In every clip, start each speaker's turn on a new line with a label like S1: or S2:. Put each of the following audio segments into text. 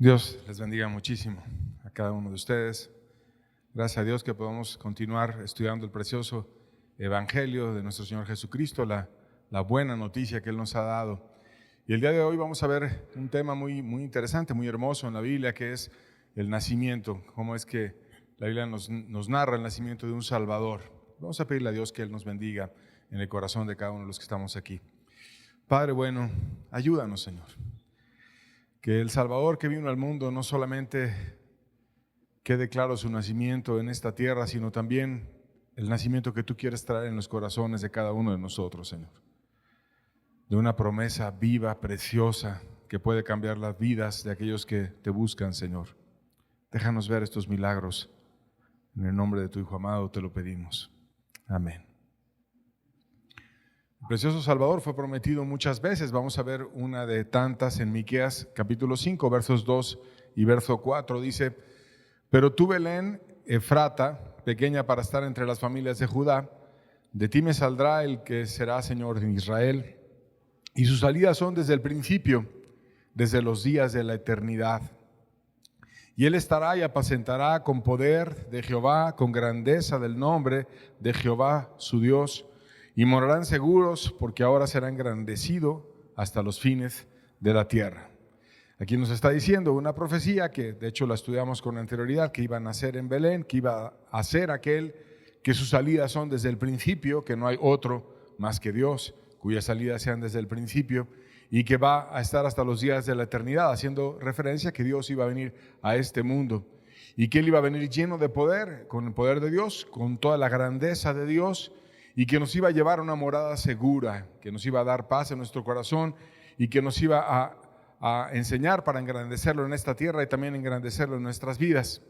S1: Dios les bendiga muchísimo a cada uno de ustedes. Gracias a Dios que podamos continuar estudiando el precioso Evangelio de nuestro Señor Jesucristo, la buena noticia que Él nos ha dado. Y el día de hoy vamos a ver un tema muy interesante, muy hermoso en la Biblia, que es el nacimiento. Cómo es que la Biblia nos narra el nacimiento de un Salvador. Vamos a pedirle a Dios que Él nos bendiga en el corazón de cada uno de los que estamos aquí. Padre bueno, ayúdanos, Señor. Que el Salvador que vino al mundo no solamente quede claro su nacimiento en esta tierra, sino también el nacimiento que tú quieres traer en los corazones de cada uno de nosotros, Señor. De una promesa viva, preciosa, que puede cambiar las vidas de aquellos que te buscan, Señor. Déjanos ver estos milagros. En el nombre de tu Hijo amado te lo pedimos. Amén. El precioso Salvador fue prometido muchas veces. Vamos a ver una de tantas en Miqueas capítulo 5, versos 2 y verso 4. Dice: pero tú, Belén, Efrata, pequeña para estar entre las familias de Judá, de ti me saldrá el que será Señor de Israel, y sus salidas son desde el principio, desde los días de la eternidad. Y él estará y apacentará con poder de Jehová, con grandeza del nombre de Jehová su Dios, y morarán seguros, porque ahora será engrandecido hasta los fines de la tierra. Aquí nos está diciendo una profecía que de hecho la estudiamos con anterioridad, que iba a nacer en Belén, que iba a ser aquel que sus salidas son desde el principio, que no hay otro más que Dios, cuyas salidas sean desde el principio, y que va a estar hasta los días de la eternidad, haciendo referencia a que Dios iba a venir a este mundo, y que Él iba a venir lleno de poder, con el poder de Dios, con toda la grandeza de Dios, y que nos iba a llevar a una morada segura, que nos iba a dar paz en nuestro corazón, y que nos iba a enseñar para engrandecerlo en esta tierra y también engrandecerlo en nuestras vidas.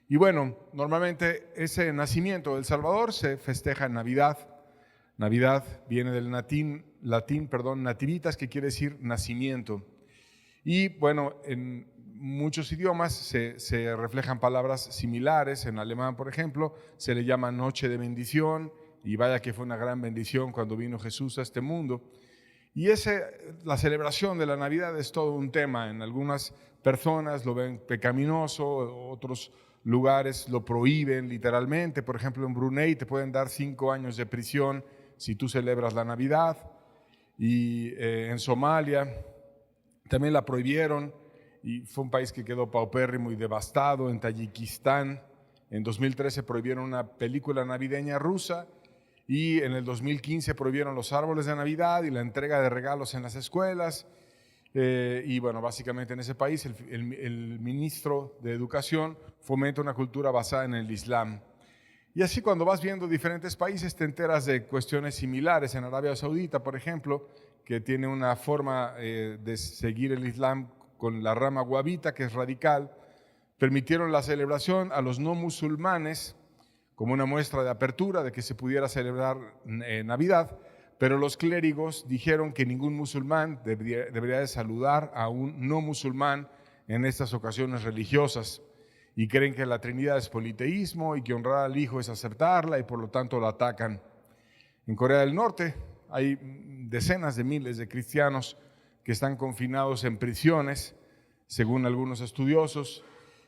S1: Y bueno, normalmente ese nacimiento del Salvador se festeja en Navidad. Navidad viene del latín, nativitas, que quiere decir nacimiento. Y bueno, en muchos idiomas se reflejan palabras similares. En alemán, por ejemplo, se le llama noche de bendición, y vaya que fue una gran bendición cuando vino Jesús a este mundo. Y la celebración de la Navidad es todo un tema. En algunas personas lo ven pecaminoso, otros lugares lo prohíben literalmente. Por ejemplo, en Brunei te pueden dar 5 años de prisión si tú celebras la Navidad. Y en Somalia también la prohibieron y fue un país que quedó paupérrimo y devastado. En Tayikistán en 2013 prohibieron una película navideña rusa. Y en el 2015 prohibieron los árboles de Navidad y la entrega de regalos en las escuelas. Y bueno, básicamente en ese país el ministro de Educación fomenta una cultura basada en el Islam. Y así cuando vas viendo diferentes países te enteras de cuestiones similares. En Arabia Saudita, por ejemplo, que tiene una forma de seguir el Islam con la rama wahhabita, que es radical, permitieron la celebración a los no musulmanes como una muestra de apertura de que se pudiera celebrar Navidad, pero los clérigos dijeron que ningún musulmán debería de saludar a un no musulmán en estas ocasiones religiosas, y creen que la Trinidad es politeísmo y que honrar al Hijo es aceptarla, y por lo tanto la atacan. En Corea del Norte hay decenas de miles de cristianos que están confinados en prisiones, según algunos estudiosos,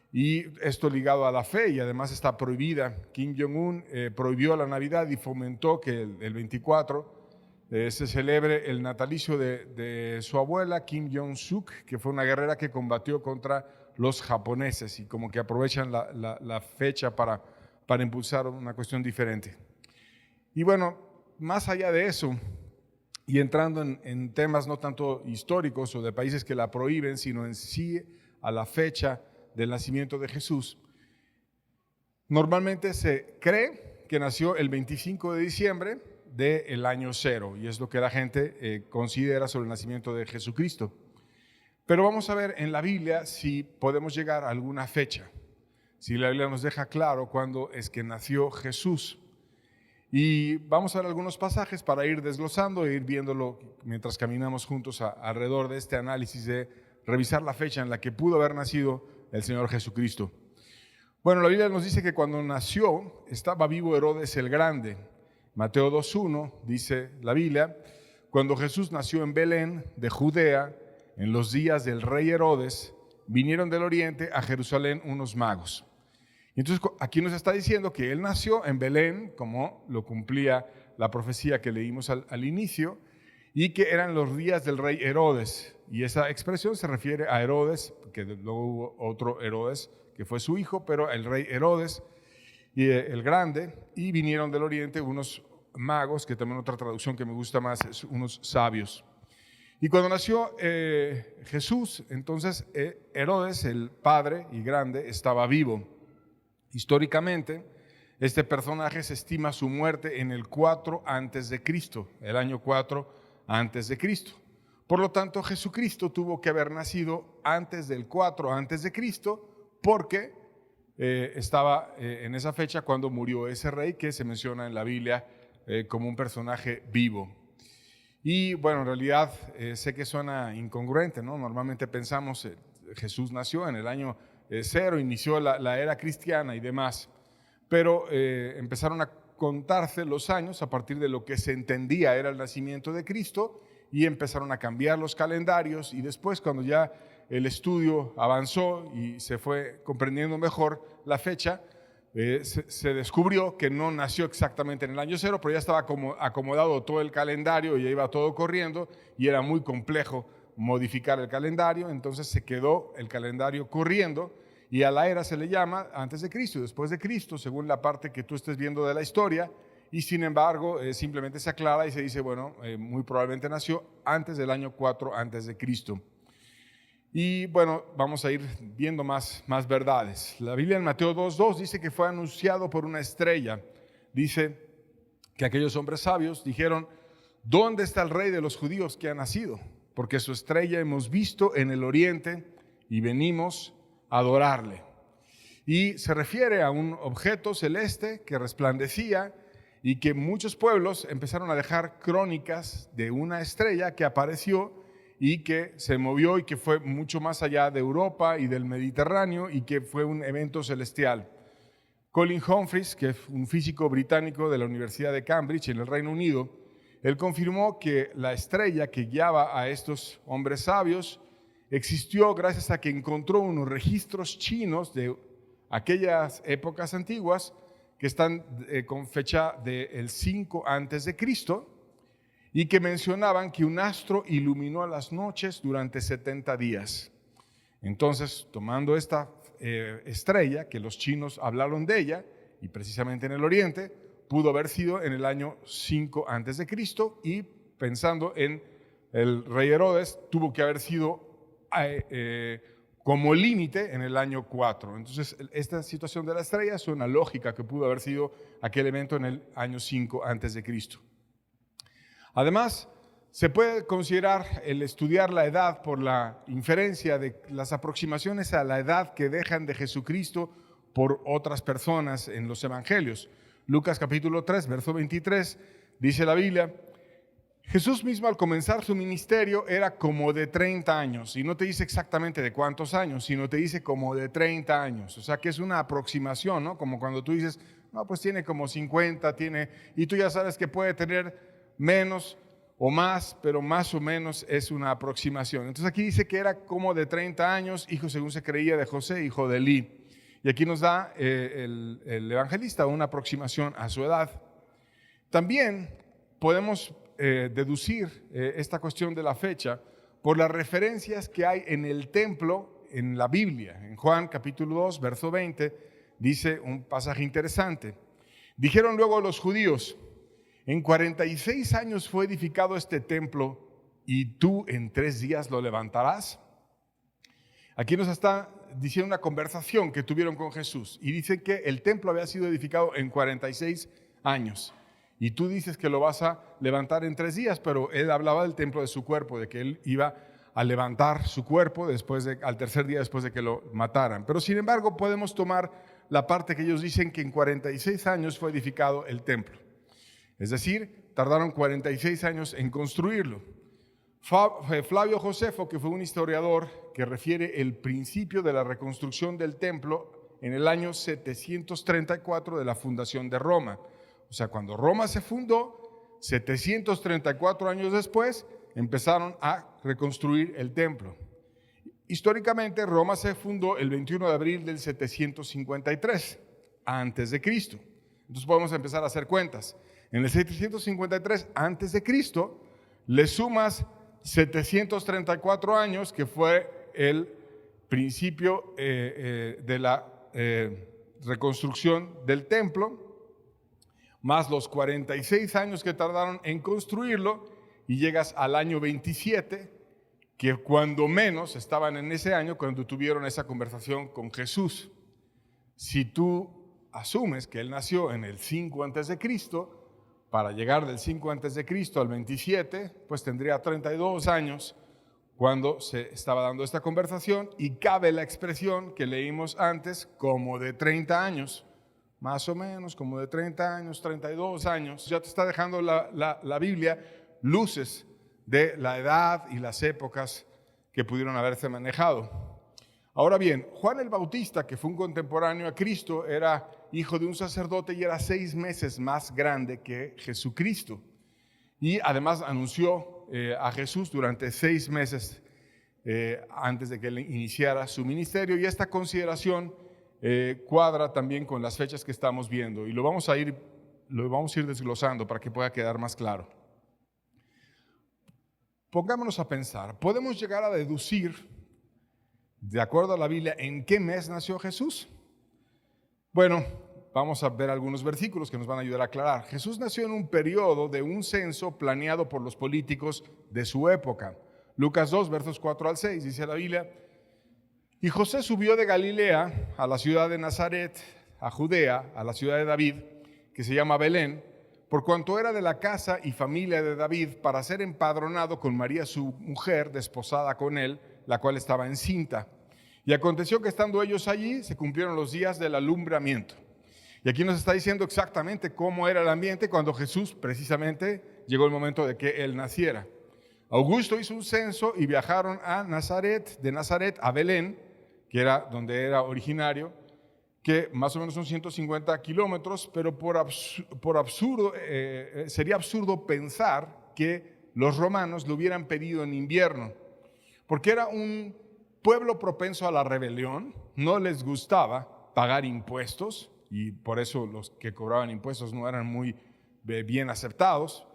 S1: y esto ligado a la fe, y además está prohibida. Kim Jong-un prohibió la Navidad y fomentó que el 24 se celebre el natalicio de su abuela, Kim Jong-suk, que fue una guerrera que combatió contra los japoneses, y como que aprovechan la fecha para impulsar una cuestión diferente. Y bueno, más allá de eso, y entrando en temas no tanto históricos o de países que la prohíben, sino en sí a la fecha del nacimiento de Jesús, normalmente se cree que nació el 25 de diciembre del año 0, y es lo que la gente considera sobre el nacimiento de Jesucristo. Pero vamos a ver en la Biblia si podemos llegar a alguna fecha, si la Biblia nos deja claro cuándo es que nació Jesús. Y vamos a ver algunos pasajes para ir desglosando e ir viéndolo mientras caminamos juntos alrededor de este análisis de revisar la fecha en la que pudo haber nacido el Señor Jesucristo. Bueno, la Biblia nos dice que cuando nació estaba vivo Herodes el Grande. Mateo 2:1 dice la Biblia: cuando Jesús nació en Belén de Judea, en los días del rey Herodes, vinieron del oriente a Jerusalén unos magos. Entonces aquí nos está diciendo que él nació en Belén, como lo cumplía la profecía que leímos al inicio, y que eran los días del rey Herodes. Y esa expresión se refiere a Herodes, que luego hubo otro Herodes que fue su hijo, pero el rey Herodes el grande, y vinieron del oriente unos magos, que también otra traducción que me gusta más es unos sabios. Y cuando nació Jesús, entonces Herodes, el padre y grande, estaba vivo. Históricamente, este personaje se estima su muerte en el 4 antes de Cristo, el año 4 antes de Cristo. Por lo tanto, Jesucristo tuvo que haber nacido antes del 4 antes de Cristo, porque estaba en esa fecha cuando murió ese rey que se menciona en la Biblia como un personaje vivo. Y bueno, en realidad sé que suena incongruente, ¿no? Normalmente pensamos Jesús nació en el año 0, inició la era cristiana y demás, pero empezaron a contarse los años a partir de lo que se entendía era el nacimiento de Cristo, y empezaron a cambiar los calendarios, y después, cuando ya el estudio avanzó y se fue comprendiendo mejor la fecha, se descubrió que no nació exactamente en el año 0, pero ya estaba acomodado todo el calendario y ya iba todo corriendo, y era muy complejo modificar el calendario. Entonces se quedó el calendario corriendo, y a la era se le llama antes de Cristo y después de Cristo, según la parte que tú estés viendo de la historia. Y sin embargo, simplemente se aclara y se dice, bueno, muy probablemente nació antes del año 4 antes de Cristo. Y bueno, vamos a ir viendo más verdades. La Biblia en Mateo 2:2 dice que fue anunciado por una estrella. Dice que aquellos hombres sabios dijeron: ¿dónde está el rey de los judíos que ha nacido? Porque su estrella hemos visto en el oriente y venimos a adorarle. Y se refiere a un objeto celeste que resplandecía, y que muchos pueblos empezaron a dejar crónicas de una estrella que apareció y que se movió y que fue mucho más allá de Europa y del Mediterráneo, y que fue un evento celestial. Colin Humphreys, que es un físico británico de la Universidad de Cambridge en el Reino Unido, él confirmó que la estrella que guiaba a estos hombres sabios existió gracias a que encontró unos registros chinos de aquellas épocas antiguas que están con fecha del 5 antes de Cristo, y que mencionaban que un astro iluminó a las noches durante 70 días. Entonces, tomando esta estrella, que los chinos hablaron de ella, y precisamente en el oriente, pudo haber sido en el año 5 antes de Cristo, y pensando en el rey Herodes, tuvo que haber sido como límite en el año 4. Entonces, esta situación de la estrella suena lógica que pudo haber sido aquel evento en el año 5 antes de Cristo. Además, se puede considerar el estudiar la edad por la inferencia de las aproximaciones a la edad que dejan de Jesucristo por otras personas en los evangelios. Lucas capítulo 3, verso 23, dice la Biblia: Jesús mismo al comenzar su ministerio era como de 30 años, y no te dice exactamente de cuántos años, sino te dice como de 30 años, o sea que es una aproximación, ¿no? Como cuando tú dices, no, pues tiene como 50, y tú ya sabes que puede tener menos o más, pero más o menos es una aproximación. Entonces aquí dice que era como de 30 años, hijo según se creía de José, hijo de Elí, y aquí nos da el evangelista una aproximación a su edad. También podemos deducir esta cuestión de la fecha por las referencias que hay en el templo en la Biblia. En Juan capítulo 2, verso 20, dice un pasaje interesante. Dijeron luego los judíos: en 46 años fue edificado este templo, ¿y tú en 3 días lo levantarás? Aquí nos está diciendo una conversación que tuvieron con Jesús, y dice que el templo había sido edificado en 46 años. Y tú dices que lo vas a levantar en 3 días, pero él hablaba del templo de su cuerpo, de que él iba a levantar su cuerpo al tercer día después de que lo mataran. Pero sin embargo podemos tomar la parte que ellos dicen que en 46 años fue edificado el templo. Es decir, tardaron 46 años en construirlo. Flavio Josefo, que fue un historiador, que refiere el principio de la reconstrucción del templo en el año 734 de la fundación de Roma. O sea, cuando Roma se fundó, 734 años después, empezaron a reconstruir el templo. Históricamente, Roma se fundó el 21 de abril del 753 antes de Cristo. Entonces podemos empezar a hacer cuentas. En el 753 antes de Cristo le sumas 734 años, que fue el principio de la reconstrucción del templo, más los 46 años que tardaron en construirlo, y llegas al año 27, que cuando menos estaban en ese año cuando tuvieron esa conversación con Jesús. Si tú asumes que él nació en el 5 antes de Cristo, para llegar del 5 antes de Cristo al 27, pues tendría 32 años cuando se estaba dando esta conversación, y cabe la expresión que leímos antes, como de 30 años, más o menos como de 30 años, 32 años. Ya te está dejando la Biblia luces de la edad y las épocas que pudieron haberse manejado. Ahora bien, Juan el Bautista, que fue un contemporáneo a Cristo, era hijo de un sacerdote y era 6 meses más grande que Jesucristo. Y además anunció a Jesús durante 6 meses antes de que él iniciara su ministerio. Y esta consideración cuadra también con las fechas que estamos viendo. Y lo vamos a ir desglosando para que pueda quedar más claro. Pongámonos a pensar, ¿podemos llegar a deducir, de acuerdo a la Biblia, en qué mes nació Jesús? Bueno, vamos a ver algunos versículos que nos van a ayudar a aclarar. Jesús nació en un periodo de un censo planeado por los políticos de su época. Lucas 2, versos 4 al 6, dice la Biblia: y José subió de Galilea a la ciudad de Nazaret, a Judea, a la ciudad de David, que se llama Belén, por cuanto era de la casa y familia de David, para ser empadronado con María su mujer, desposada con él, la cual estaba encinta. Y aconteció que estando ellos allí, se cumplieron los días del alumbramiento. Y aquí nos está diciendo exactamente cómo era el ambiente cuando Jesús, precisamente, llegó el momento de que él naciera. Augusto hizo un censo y viajaron a Nazaret, de Nazaret a Belén, que era donde era originario, que más o menos son 150 kilómetros, pero sería absurdo pensar que los romanos lo hubieran pedido en invierno, porque era un pueblo propenso a la rebelión, no les gustaba pagar impuestos, y por eso los que cobraban impuestos no eran muy bien aceptados.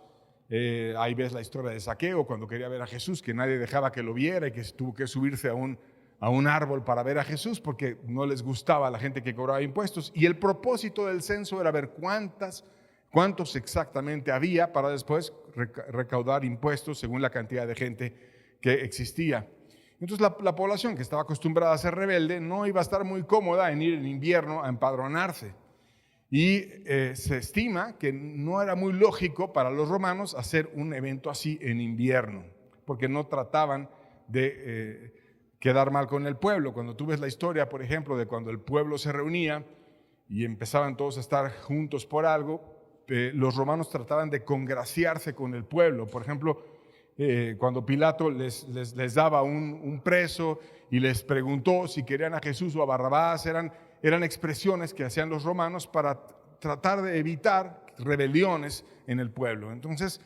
S1: Ahí ves la historia de Zaqueo, cuando quería ver a Jesús, que nadie dejaba que lo viera y que tuvo que subirse a un árbol para ver a Jesús porque no les gustaba a la gente que cobraba impuestos. Y el propósito del censo era ver cuántos exactamente había para después recaudar impuestos según la cantidad de gente que existía. Entonces la población que estaba acostumbrada a ser rebelde no iba a estar muy cómoda en ir en invierno a empadronarse. Y se estima que no era muy lógico para los romanos hacer un evento así en invierno, porque no trataban de quedar mal con el pueblo. Cuando tú ves la historia, por ejemplo, de cuando el pueblo se reunía y empezaban todos a estar juntos por algo, los romanos trataban de congraciarse con el pueblo. Por ejemplo, cuando Pilato les daba un preso y les preguntó si querían a Jesús o a Barrabás, eran expresiones que hacían los romanos para tratar de evitar rebeliones en el pueblo. Entonces,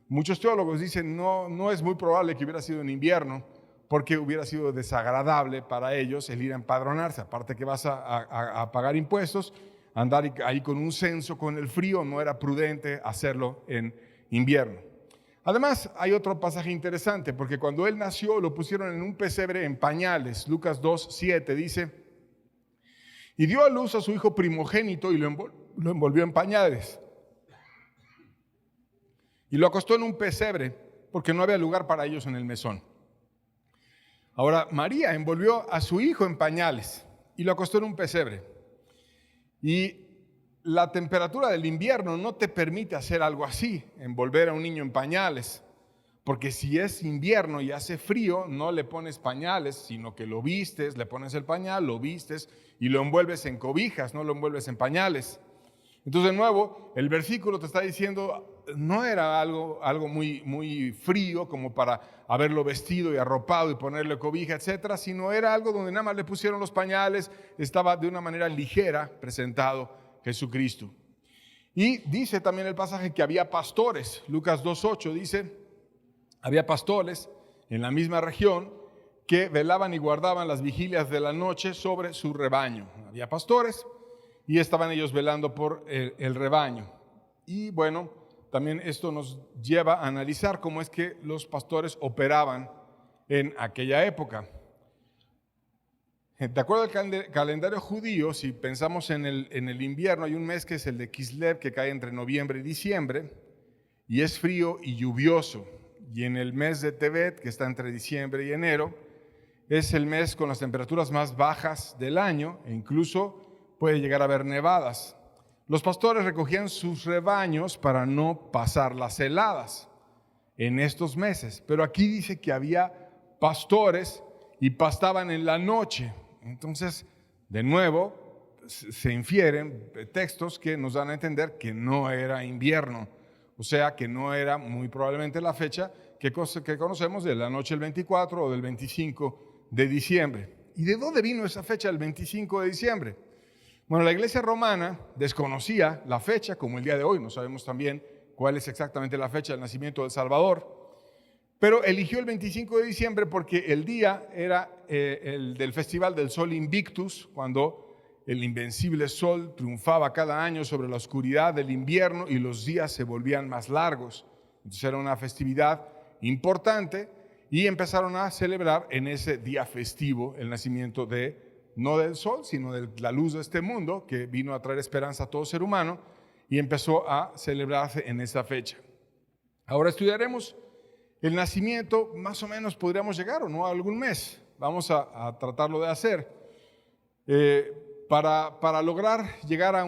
S1: muchos teólogos dicen no es muy probable que hubiera sido en invierno, porque hubiera sido desagradable para ellos el ir a empadronarse. Aparte que vas a pagar impuestos, andar ahí con un censo, con el frío, no era prudente hacerlo en invierno. Además, hay otro pasaje interesante, porque cuando él nació lo pusieron en un pesebre en pañales. Lucas 2, 7 dice: y dio a luz a su hijo primogénito y lo envolvió en pañales. Y lo acostó en un pesebre, porque no había lugar para ellos en el mesón. Ahora, María envolvió a su hijo en pañales y lo acostó en un pesebre. Y la temperatura del invierno no te permite hacer algo así, envolver a un niño en pañales, porque si es invierno y hace frío, no le pones pañales, sino que lo vistes, le pones el pañal, lo vistes y lo envuelves en cobijas, no lo envuelves en pañales. Entonces, de nuevo, el versículo te está diciendo, no era algo muy frío como para haberlo vestido y arropado y ponerle cobija, etcétera, sino era algo donde nada más le pusieron los pañales, estaba de una manera ligera presentado Jesucristo. Y dice también el pasaje que había pastores. Lucas 2:8 dice: había pastores en la misma región que velaban y guardaban las vigilias de la noche sobre su rebaño. Había pastores y estaban ellos velando por el rebaño. Y bueno, también esto nos lleva a analizar cómo es que los pastores operaban en aquella época. De acuerdo al calendario judío, si pensamos en el invierno, hay un mes que es el de Kislev, que cae entre noviembre y diciembre, y es frío y lluvioso. Y en el mes de Tevet, que está entre diciembre y enero, es el mes con las temperaturas más bajas del año, e incluso puede llegar a haber nevadas. Los pastores recogían sus rebaños para no pasar las heladas en estos meses, pero aquí dice que había pastores y pastaban en la noche. Entonces, de nuevo, se infieren textos que nos dan a entender que no era invierno, o sea, que no era muy probablemente la fecha que conocemos de la noche del 24 o del 25 de diciembre. ¿Y de dónde vino esa fecha, el 25 de diciembre? Bueno, la iglesia romana desconocía la fecha, como el día de hoy, no sabemos también cuál es exactamente la fecha del nacimiento del Salvador, pero eligió el 25 de diciembre porque el día era el del Festival del Sol Invictus, cuando el invencible sol triunfaba cada año sobre la oscuridad del invierno y los días se volvían más largos. Entonces era una festividad importante y empezaron a celebrar en ese día festivo el nacimiento no del sol, sino de la luz de este mundo, que vino a traer esperanza a todo ser humano, y empezó a celebrarse en esa fecha. Ahora estudiaremos el nacimiento, más o menos podríamos llegar o no a algún mes. Vamos a tratarlo de hacer. Para lograr llegar a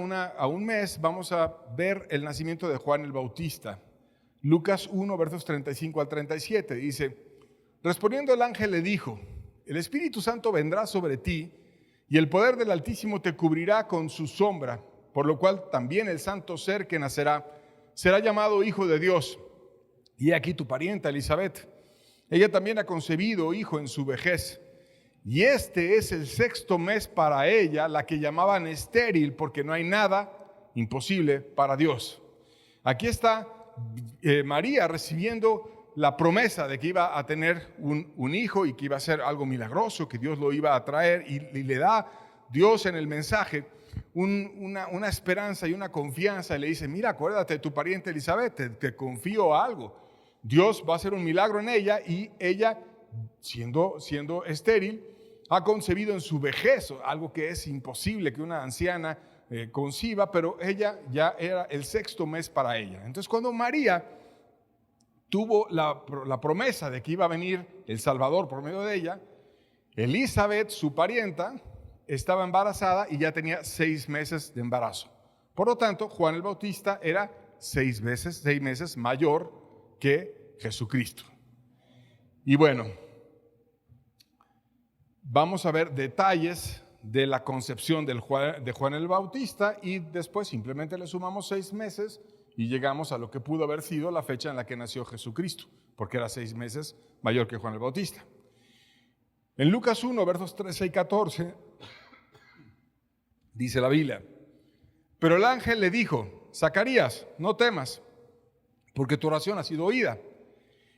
S1: un mes, vamos a ver el nacimiento de Juan el Bautista. Lucas 1, versos 35 al 37, dice: respondiendo el ángel le dijo: el Espíritu Santo vendrá sobre ti, y el poder del Altísimo te cubrirá con su sombra, por lo cual también el santo ser que nacerá será llamado Hijo de Dios. Y aquí tu parienta Elizabeth, ella también ha concebido hijo en su vejez, y este es el 6º mes para ella, la que llamaban estéril, porque no hay nada imposible para Dios. Aquí está María recibiendo la promesa de que iba a tener un hijo y que iba a ser algo milagroso, que Dios lo iba a traer, y le da Dios en el mensaje una esperanza y una confianza, y le dice: mira, acuérdate de tu pariente Elizabeth, te confío algo. Dios va a hacer un milagro en ella, y ella, siendo estéril, ha concebido en su vejez, algo que es imposible que una anciana conciba, pero ella ya era el 6º mes para ella. Entonces, cuando María tuvo la promesa de que iba a venir el Salvador por medio de ella, Elizabeth, su parienta, estaba embarazada y ya tenía 6 meses de embarazo. Por lo tanto, Juan el Bautista era 6 meses mayor que Jesucristo. Y bueno, vamos a ver detalles de la concepción de Juan el Bautista, y después simplemente le sumamos 6 meses y llegamos a lo que pudo haber sido la fecha en la que nació Jesucristo, porque era 6 meses mayor que Juan el Bautista. En Lucas 1, versos 13 y 14, dice la Biblia: pero el ángel le dijo: Zacarías, no temas, porque tu oración ha sido oída,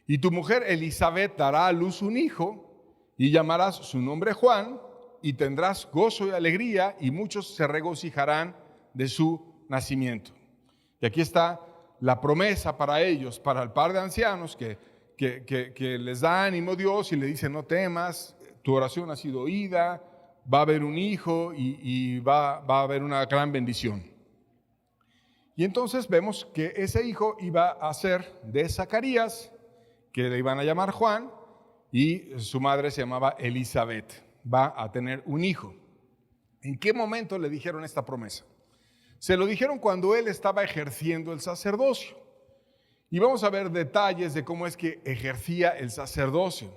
S1: y tu mujer Elizabeth dará a luz un hijo, y llamarás su nombre Juan, y tendrás gozo y alegría, y muchos se regocijarán de su nacimiento. Y aquí está la promesa para ellos, para el par de ancianos que les da ánimo Dios y le dice: no temas, tu oración ha sido oída, va a haber un hijo y va a haber una gran bendición. Y entonces vemos que ese hijo iba a ser de Zacarías, que le iban a llamar Juan, y su madre se llamaba Elizabeth. Va a tener un hijo. ¿En qué momento le dijeron esta promesa? Se lo dijeron cuando él estaba ejerciendo el sacerdocio. Y vamos a ver detalles de cómo es que ejercía el sacerdocio,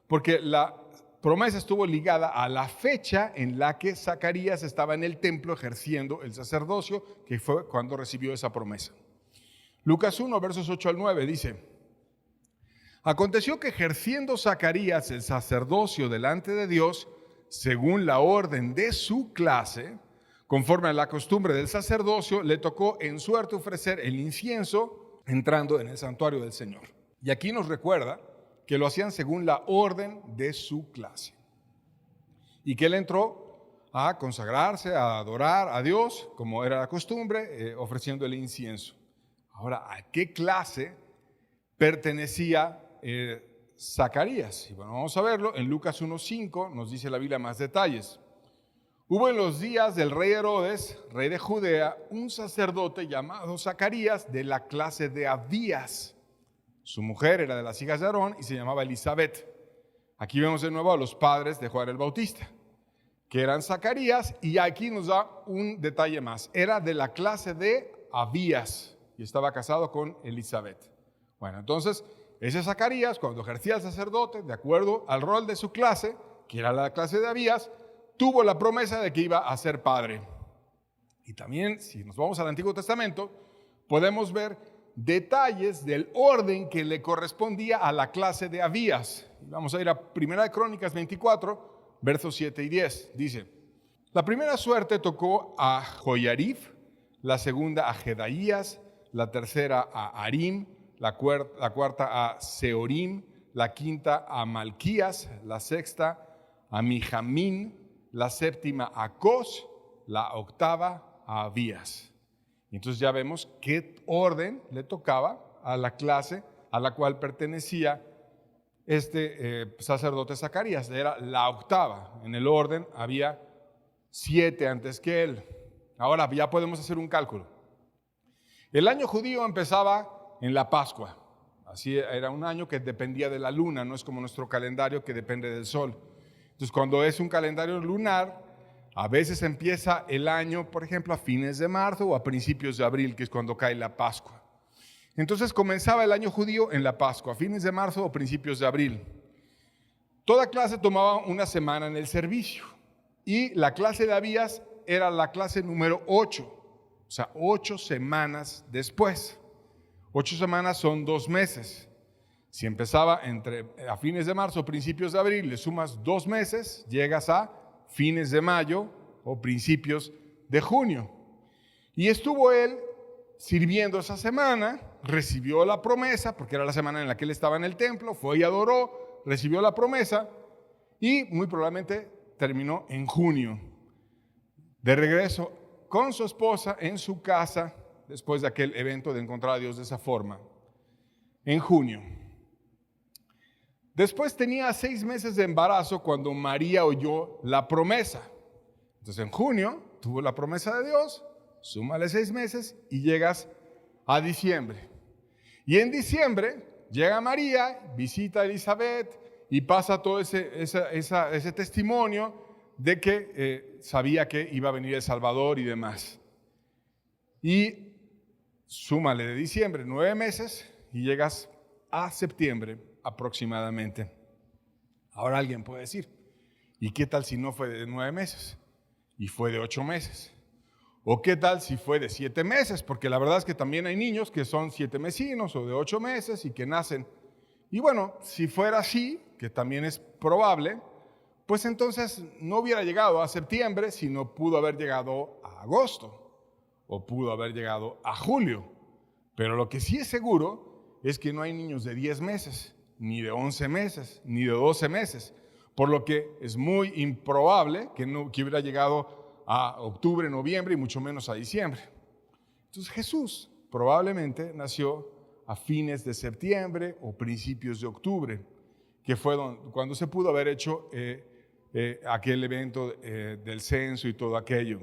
S1: porque la promesa estuvo ligada a la fecha en la que Zacarías estaba en el templo ejerciendo el sacerdocio, que fue cuando recibió esa promesa. Lucas 1, versos 8 al 9 dice: aconteció que ejerciendo Zacarías el sacerdocio delante de Dios, según la orden de su clase, conforme a la costumbre del sacerdocio, le tocó en suerte ofrecer el incienso entrando en el santuario del Señor. Y aquí nos recuerda que lo hacían según la orden de su clase. Y que él entró a consagrarse, a adorar a Dios, como era la costumbre, ofreciéndole incienso. Ahora, ¿a qué clase pertenecía Zacarías? Y bueno, vamos a verlo. En Lucas 1:5 nos dice la Biblia más detalles. Hubo en los días del rey Herodes, rey de Judea, un sacerdote llamado Zacarías de la clase de Abías. Su mujer era de las hijas de Aarón y se llamaba Elizabeth. Aquí vemos de nuevo a los padres de Juan el Bautista, que eran Zacarías, y aquí nos da un detalle más. Era de la clase de Abías y estaba casado con Elizabeth. Bueno, entonces, ese Zacarías, cuando ejercía el sacerdote, de acuerdo al rol de su clase, que era la clase de Abías, tuvo la promesa de que iba a ser padre. Y también, si nos vamos al Antiguo Testamento, podemos ver detalles del orden que le correspondía a la clase de Abías. Vamos a ir a 1 Crónicas 24, versos 7 y 10. Dice: la primera suerte tocó a Joiarib, la segunda a Jedaías, la tercera a Harim, la cuarta a Seorim, la quinta a Malquías, la sexta a Mijamín, la séptima a Cos, la octava a Abías. Y entonces ya vemos qué orden le tocaba a la clase a la cual pertenecía este sacerdote Zacarías. Era la octava. En el orden había 7 antes que él. Ahora ya podemos hacer un cálculo. El año judío empezaba en la Pascua. Así era un año que dependía de la luna, no es como nuestro calendario que depende del sol. Entonces, cuando es un calendario lunar, a veces empieza el año, por ejemplo, a fines de marzo o a principios de abril, que es cuando cae la Pascua. Entonces, comenzaba el año judío en la Pascua, a fines de marzo o principios de abril. Toda clase tomaba una semana en el servicio y la clase de Abías era la clase número 8, o sea, 8 semanas después. 8 semanas son 2 meses. Si empezaba a fines de marzo o principios de abril, le sumas 2 meses, llegas a fines de mayo o principios de junio. Y estuvo él sirviendo esa semana, recibió la promesa, porque era la semana en la que él estaba en el templo, fue y adoró, recibió la promesa y muy probablemente terminó en junio, de regreso con su esposa en su casa, después de aquel evento de encontrar a Dios de esa forma, en junio. Después tenía 6 meses de embarazo cuando María oyó la promesa. Entonces en junio tuvo la promesa de Dios, súmale 6 meses y llegas a diciembre. Y en diciembre llega María, visita a Elizabeth y pasa todo ese testimonio de que sabía que iba a venir el Salvador y demás. Y súmale de diciembre 9 meses y llegas a septiembre aproximadamente. Ahora alguien puede decir, ¿y qué tal si no fue de 9 meses y fue de 8 meses? ¿O qué tal si fue de 7 meses? Porque la verdad es que también hay niños que son 7 mesinos o de 8 meses y que nacen. Y bueno, si fuera así, que también es probable, pues entonces no hubiera llegado a septiembre, sino pudo haber llegado a agosto o pudo haber llegado a julio. Pero lo que sí es seguro es que no hay niños de 10 meses, ni de 11 meses, ni de 12 meses, por lo que es muy improbable que hubiera llegado a octubre, noviembre y mucho menos a diciembre. Entonces Jesús probablemente nació a fines de septiembre o principios de octubre, que fue cuando se pudo haber hecho aquel evento del censo y todo aquello.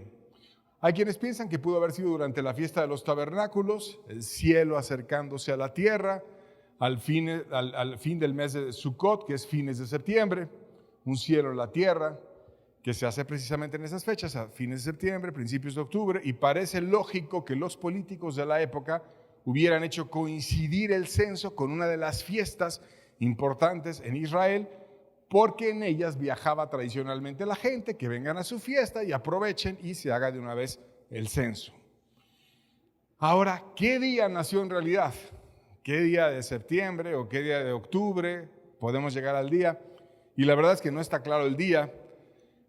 S1: Hay quienes piensan que pudo haber sido durante la fiesta de los tabernáculos, el cielo acercándose a la tierra, al fin del mes de Sukkot, que es fines de septiembre, un cielo en la tierra, que se hace precisamente en esas fechas, a fines de septiembre, principios de octubre, y parece lógico que los políticos de la época hubieran hecho coincidir el censo con una de las fiestas importantes en Israel, porque en ellas viajaba tradicionalmente la gente, que vengan a su fiesta y aprovechen y se haga de una vez el censo. Ahora, ¿qué día nació en realidad? ¿Qué día de septiembre o qué día de octubre podemos llegar al día? Y la verdad es que no está claro el día,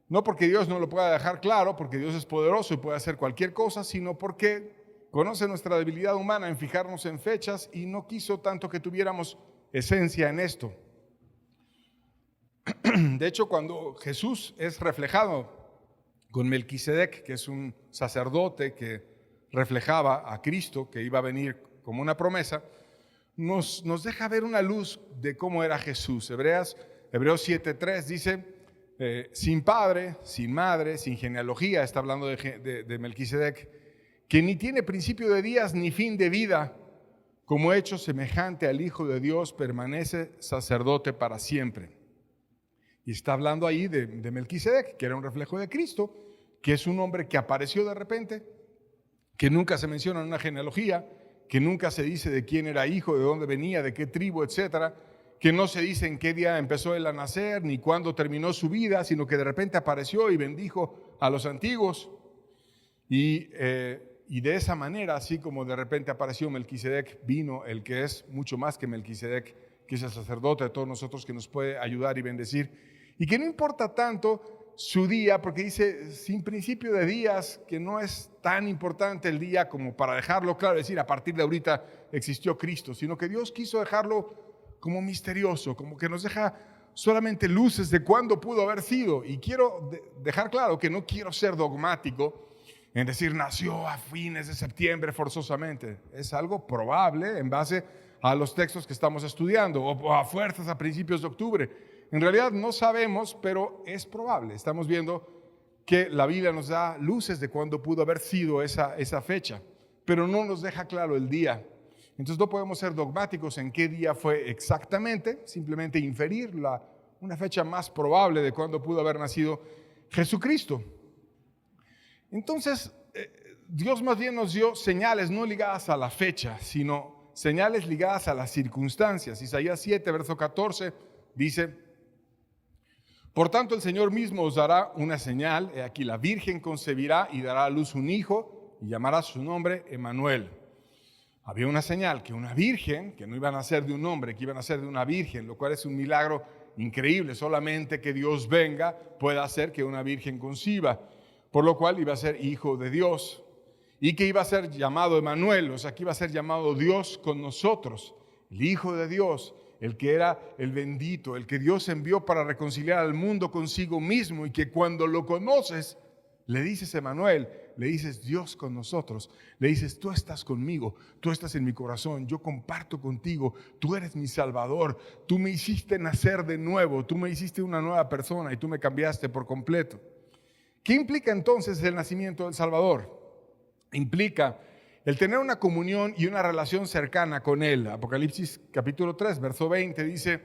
S1: no porque Dios no lo pueda dejar claro, porque Dios es poderoso y puede hacer cualquier cosa, sino porque conoce nuestra debilidad humana en fijarnos en fechas y no quiso tanto que tuviéramos esencia en esto. De hecho, cuando Jesús es reflejado con Melquisedec, que es un sacerdote que reflejaba a Cristo, que iba a venir como una promesa, nos deja ver una luz de cómo era Jesús. Hebreos 7:3 dice, sin padre, sin madre, sin genealogía, está hablando de Melquisedec, que ni tiene principio de días ni fin de vida, como hecho semejante al Hijo de Dios, permanece sacerdote para siempre. Y está hablando ahí de Melquisedec, que era un reflejo de Cristo, que es un hombre que apareció de repente, que nunca se menciona en una genealogía, que nunca se dice de quién era hijo, de dónde venía, de qué tribu, etcétera, que no se dice en qué día empezó él a nacer, ni cuándo terminó su vida, sino que de repente apareció y bendijo a los antiguos. Y de esa manera, así como de repente apareció Melquisedec, vino el que es mucho más que Melquisedec, que es el sacerdote de todos nosotros, que nos puede ayudar y bendecir. Y que no importa tanto su día, porque dice sin principio de días, que no es tan importante el día como para dejarlo claro, decir a partir de ahorita existió Cristo, sino que Dios quiso dejarlo como misterioso, como que nos deja solamente luces de cuándo pudo haber sido. Y quiero dejar claro que no quiero ser dogmático en decir nació a fines de septiembre forzosamente. Es algo probable en base a los textos que estamos estudiando, o a fuerzas a principios de octubre. En realidad no sabemos, pero es probable. Estamos viendo que la Biblia nos da luces de cuándo pudo haber sido esa fecha, pero no nos deja claro el día. Entonces no podemos ser dogmáticos en qué día fue exactamente, simplemente inferir una fecha más probable de cuándo pudo haber nacido Jesucristo. Entonces, Dios más bien nos dio señales no ligadas a la fecha, sino señales ligadas a las circunstancias. Isaías 7, verso 14, dice: por tanto, el Señor mismo os dará una señal. He aquí, la Virgen concebirá y dará a luz un hijo y llamará su nombre Emmanuel. Había una señal, que una virgen, que no iba a nacer de un hombre, que iba a nacer de una virgen, lo cual es un milagro increíble. Solamente que Dios venga puede hacer que una virgen conciba, por lo cual iba a ser hijo de Dios. Y que iba a ser llamado Emmanuel, o sea, que iba a ser llamado Dios con nosotros, el Hijo de Dios, el que era el bendito, el que Dios envió para reconciliar al mundo consigo mismo, y que cuando lo conoces, le dices Emmanuel, le dices Dios con nosotros, le dices tú estás conmigo, tú estás en mi corazón, yo comparto contigo, tú eres mi Salvador, tú me hiciste nacer de nuevo, tú me hiciste una nueva persona y tú me cambiaste por completo. ¿Qué implica entonces el nacimiento del Salvador? Implica el tener una comunión y una relación cercana con Él. Apocalipsis capítulo 3, verso 20 dice: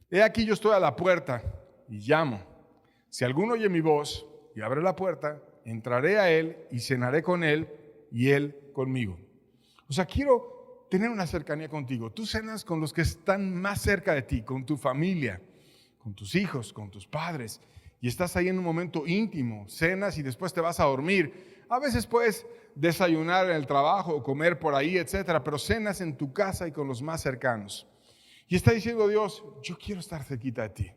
S1: he aquí yo estoy a la puerta y llamo. Si alguno oye mi voz y abre la puerta, entraré a Él y cenaré con Él y Él conmigo. O sea, quiero tener una cercanía contigo. Tú cenas con los que están más cerca de ti, con tu familia, con tus hijos, con tus padres, y estás ahí en un momento íntimo, cenas y después te vas a dormir. A veces puedes desayunar en el trabajo o comer por ahí, etcétera, pero cenas en tu casa y con los más cercanos. Y está diciendo Dios: yo quiero estar cerquita de ti,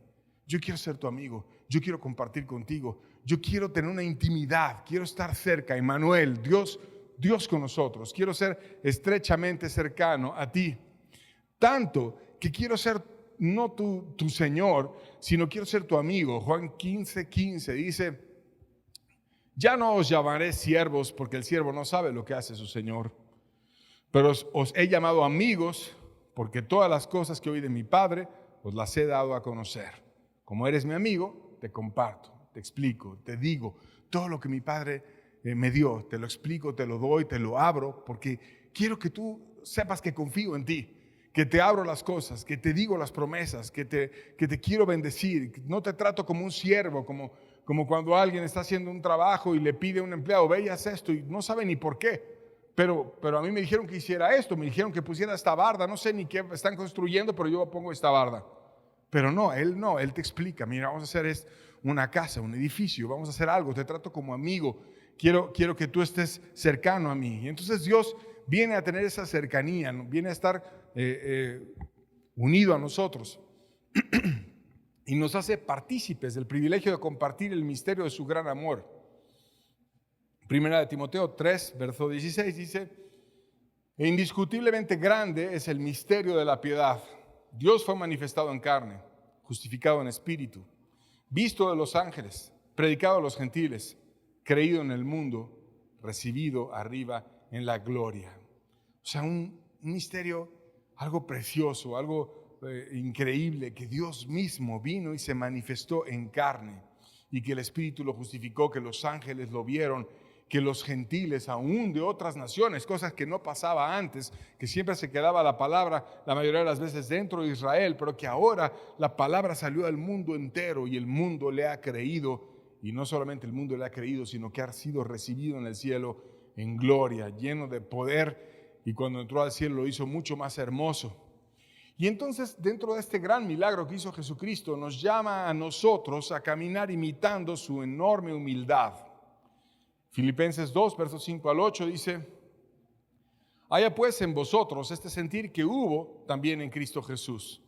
S1: yo quiero ser tu amigo, yo quiero compartir contigo, yo quiero tener una intimidad, quiero estar cerca, Emmanuel, Dios con nosotros, quiero ser estrechamente cercano a ti, tanto que quiero ser no tu Señor, sino quiero ser tu amigo. Juan 15:15 dice: ya no os llamaré siervos, porque el siervo no sabe lo que hace su Señor, pero os he llamado amigos, porque todas las cosas que oí de mi Padre os las he dado a conocer. Como eres mi amigo, te comparto, te explico, te digo todo lo que mi Padre me dio, te lo explico, te lo doy, te lo abro, porque quiero que tú sepas que confío en ti, que te abro las cosas, que te digo las promesas, que te quiero bendecir. No te trato como un siervo, como cuando alguien está haciendo un trabajo y le pide a un empleado: ve y haz esto, y no sabe ni por qué. Pero a mí me dijeron que hiciera esto, me dijeron que pusiera esta barda, no sé ni qué están construyendo, pero yo pongo esta barda. Pero no, él te explica: mira, vamos a hacer una casa, un edificio, vamos a hacer algo, te trato como amigo, quiero que tú estés cercano a mí. Y entonces Dios viene a tener esa cercanía, viene a estar unido a nosotros y nos hace partícipes del privilegio de compartir el misterio de su gran amor. Primera de Timoteo 3, verso 16 dice: e indiscutiblemente grande es el misterio de la piedad. Dios fue manifestado en carne, justificado en espíritu, visto de los ángeles, predicado a los gentiles, creído en el mundo, recibido arriba en la gloria. O sea, un misterio, algo precioso, algo increíble, que Dios mismo vino y se manifestó en carne, y que el Espíritu lo justificó, que los ángeles lo vieron, que los gentiles, aún de otras naciones, cosas que no pasaba antes, que siempre se quedaba la palabra la mayoría de las veces dentro de Israel, pero que ahora la palabra salió al mundo entero y el mundo le ha creído, y no solamente el mundo le ha creído, sino que ha sido recibido en el cielo en gloria, lleno de poder, y cuando entró al cielo lo hizo mucho más hermoso. Y entonces, dentro de este gran milagro que hizo Jesucristo, nos llama a nosotros a caminar imitando su enorme humildad. Filipenses 2, versos 5 al 8 dice: haya pues en vosotros este sentir que hubo también en Cristo Jesús,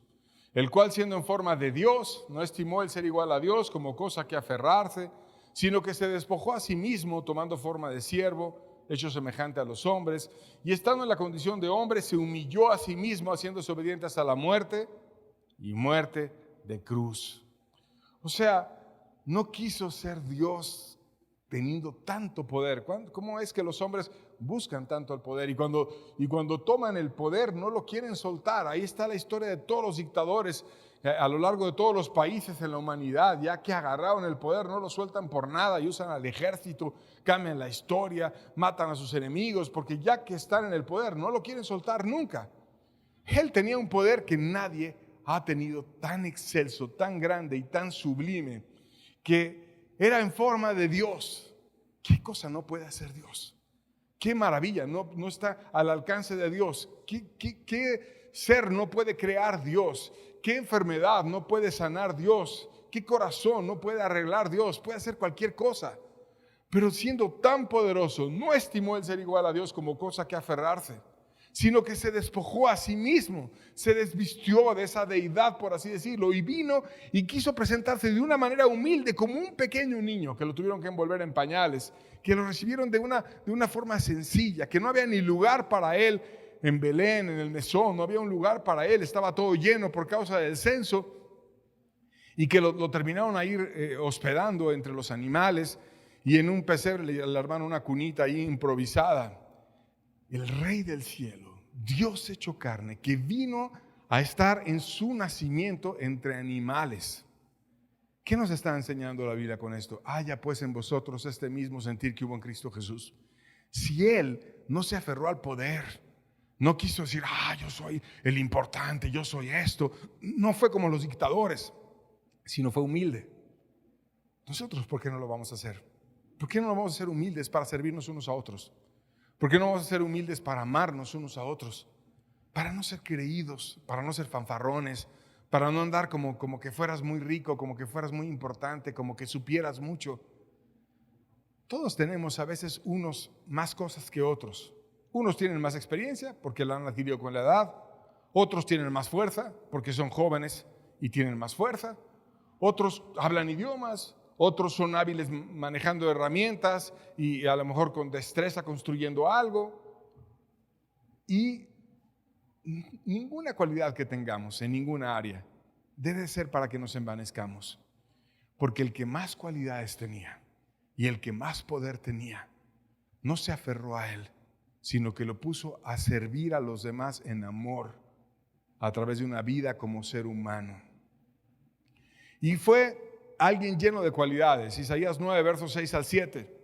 S1: el cual, siendo en forma de Dios, no estimó el ser igual a Dios como cosa que aferrarse, sino que se despojó a sí mismo, tomando forma de siervo, hecho semejante a los hombres, y estando en la condición de hombre, se humilló a sí mismo, haciéndose obediente hasta la muerte, y muerte de cruz. O sea, no quiso ser Dios teniendo tanto poder. ¿Cómo es que los hombres buscan tanto el poder? Y cuando toman el poder no lo quieren soltar. Ahí está la historia de todos los dictadores a lo largo de todos los países en la humanidad. Ya que agarraron el poder no lo sueltan por nada y usan al ejército, cambian la historia, matan a sus enemigos, porque ya que están en el poder no lo quieren soltar nunca. Él tenía un poder que nadie ha tenido, tan excelso, tan grande y tan sublime, que era en forma de Dios. ¿Qué cosa no puede hacer Dios? ¿Qué maravilla no está al alcance de Dios? ¿Qué ser no puede crear Dios? ¿Qué enfermedad no puede sanar Dios? ¿Qué corazón no puede arreglar Dios? Puede hacer cualquier cosa. Pero siendo tan poderoso, no estimó el ser igual a Dios como cosa que aferrarse, sino que se despojó a sí mismo, se desvistió de esa deidad, por así decirlo, y vino y quiso presentarse de una manera humilde, como un pequeño niño, que lo tuvieron que envolver en pañales, que lo recibieron de una forma sencilla, que no había ni lugar para él en Belén, en el mesón, no había un lugar para él, estaba todo lleno por causa del censo, y que lo terminaron a ir hospedando entre los animales, y en un pesebre le armaron una cunita ahí improvisada. El Rey del cielo, Dios hecho carne, que vino a estar en su nacimiento entre animales. ¿Qué nos está enseñando la Biblia con esto? Haya pues en vosotros este mismo sentir que hubo en Cristo Jesús. Si Él no se aferró al poder, no quiso decir, yo soy el importante, yo soy esto. No fue como los dictadores, sino fue humilde. Nosotros, ¿por qué no lo vamos a hacer? ¿Por qué no lo vamos a hacer humildes para servirnos unos a otros? ¿Por qué no vamos a ser humildes para amarnos unos a otros? Para no ser creídos, para no ser fanfarrones, para no andar como que fueras muy rico, como que fueras muy importante, como que supieras mucho. Todos tenemos a veces unos más cosas que otros. Unos tienen más experiencia porque la han adquirido con la edad. Otros tienen más fuerza porque son jóvenes y tienen más fuerza. Otros hablan idiomas. Otros son hábiles manejando herramientas y a lo mejor con destreza construyendo algo. Y ninguna cualidad que tengamos en ninguna área debe ser para que nos envanezcamos. Porque el que más cualidades tenía y el que más poder tenía, no se aferró a él, sino que lo puso a servir a los demás en amor a través de una vida como ser humano. Y fue alguien lleno de cualidades. Isaías 9, versos 6 al 7.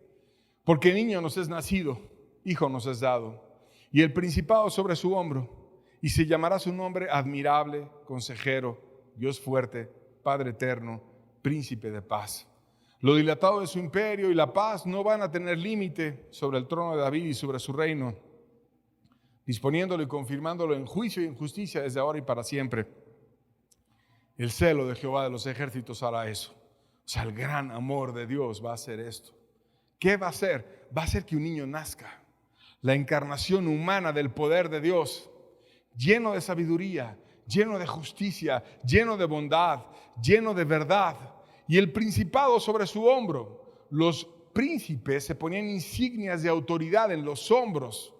S1: Porque niño nos es nacido, hijo nos es dado, y el principado sobre su hombro, y se llamará su nombre admirable, consejero, Dios fuerte, Padre eterno, príncipe de paz. Lo dilatado de su imperio y la paz no van a tener límite sobre el trono de David y sobre su reino, disponiéndolo y confirmándolo en juicio y en justicia desde ahora y para siempre. El celo de Jehová de los ejércitos hará eso. O sea, el gran amor de Dios va a hacer esto. ¿Qué va a hacer? Va a hacer que un niño nazca. La encarnación humana del poder de Dios, lleno de sabiduría, lleno de justicia, lleno de bondad, lleno de verdad. Y el principado sobre su hombro. Los príncipes se ponían insignias de autoridad en los hombros.